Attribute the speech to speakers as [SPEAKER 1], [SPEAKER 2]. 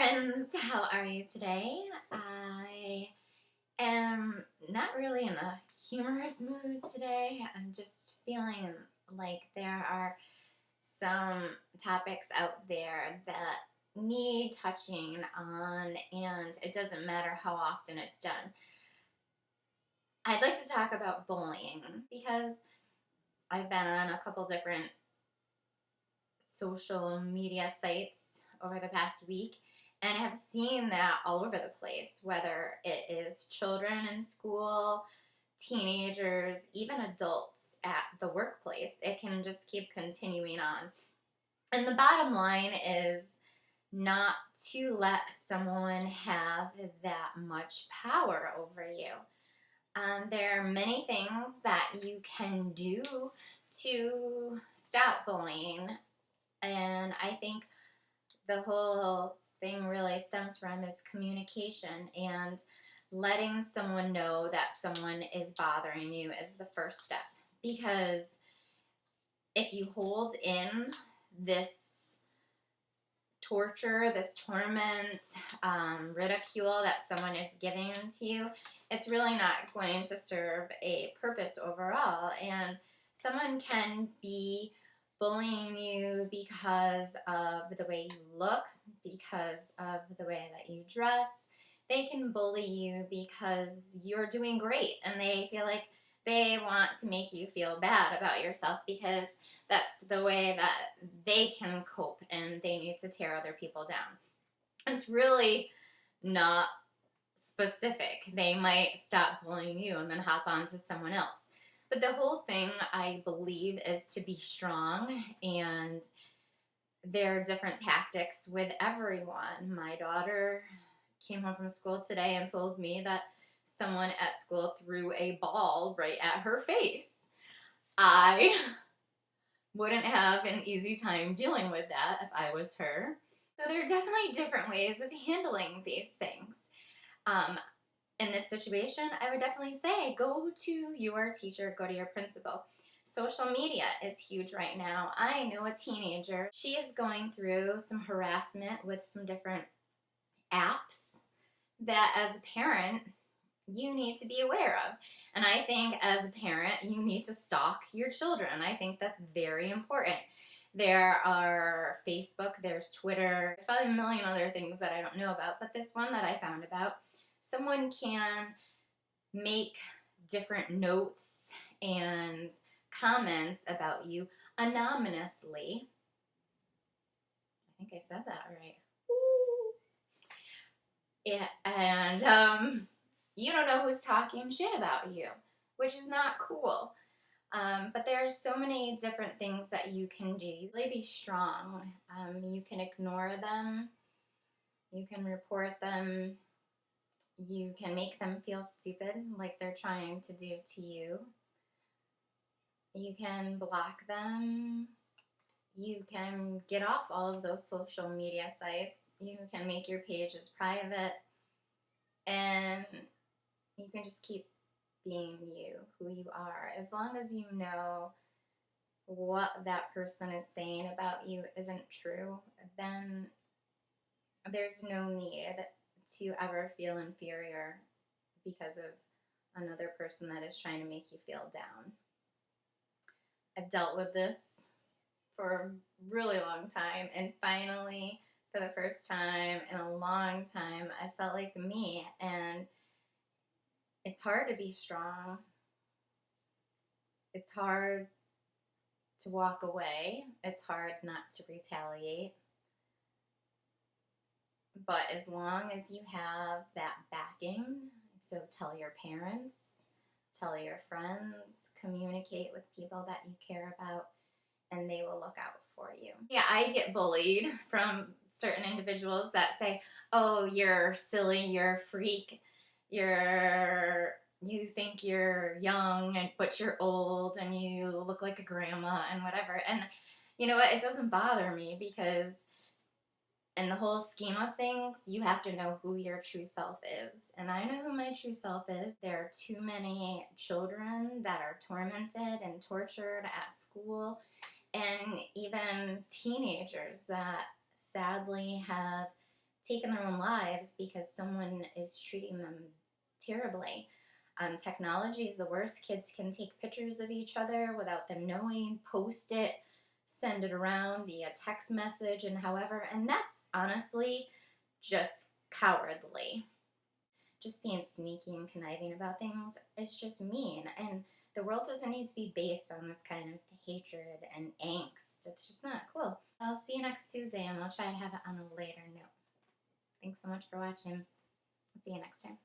[SPEAKER 1] friends, how are you today? I am not really in a humorous mood today. I'm just feeling like there are some topics out there that need touching on, and it doesn't matter how often it's done. I'd like to talk about bullying because I've been on a couple different social media sites over the past week and have seen that all over the place, whether it is children in school, teenagers, even adults at the workplace. It can just keep continuing on. And the bottom line is not to let someone have that much power over you. There are many things that you can do to stop bullying, and I think the whole thing really stems from is communication, and letting someone know that someone is bothering you is the first step. Because if you hold in this torture, this torment, ridicule that someone is giving to you, it's really not going to serve a purpose overall. And someone can be bullying you because of the way you look, because of the way that you dress. They can bully you because you're doing great and they feel like they want to make you feel bad about yourself because that's the way that they can cope and they need to tear other people down. It's really not specific. They might stop bullying you and then hop on to someone else. But the whole thing, I believe, is to be strong, and there are different tactics with everyone. My daughter came home from school today and told me that someone at school threw a ball right at her face. I wouldn't have an easy time dealing with that if I was her. So there are definitely different ways of handling these things. In this situation, I would definitely say go to your teacher, go to your principal. Social media is huge right now. I know a teenager. She is going through some harassment with some different apps that as a parent, you need to be aware of. And I think as a parent, you need to stalk your children. I think that's very important. There are Facebook, there's Twitter, there's probably a million other things that I don't know about, but this one that I found about, someone can make different notes and comments about you anonymously. I think I said that right. Yeah, and you don't know who's talking shit about you, which is not cool. But there are so many different things that you can do. Really be strong. You can ignore them. You can report them. You can make them feel stupid, like they're trying to do to you. You can block them. You can get off all of those social media sites. You can make your pages private. And you can just keep being you, who you are. As long as you know what that person is saying about you isn't true, then there's no need to ever feel inferior because of another person that is trying to make you feel down. I've dealt with this for a really long time, and finally, for the first time in a long time, I felt like me, and it's hard to be strong. It's hard to walk away. It's hard not to retaliate. But as long as you have that backing, so tell your parents, tell your friends, communicate with people that you care about, and they will look out for you. Yeah, I get bullied from certain individuals that say, oh, you're silly, you're a freak, you think you're young, but you're old, and you look like a grandma, and whatever. And you know what? It doesn't bother me because in the whole scheme of things, you have to know who your true self is. And I know who my true self is. There are too many children that are tormented and tortured at school, and even teenagers that sadly have taking their own lives because someone is treating them terribly. Technology is the worst. Kids can take pictures of each other without them knowing, post it, send it around via text message, and however. And that's honestly just cowardly. Just being sneaky and conniving about things is just mean. And the world doesn't need to be based on this kind of hatred and angst. It's just not cool. I'll see you next Tuesday, and I'll try to have it on a later note. Thanks so much for watching. I'll see you next time.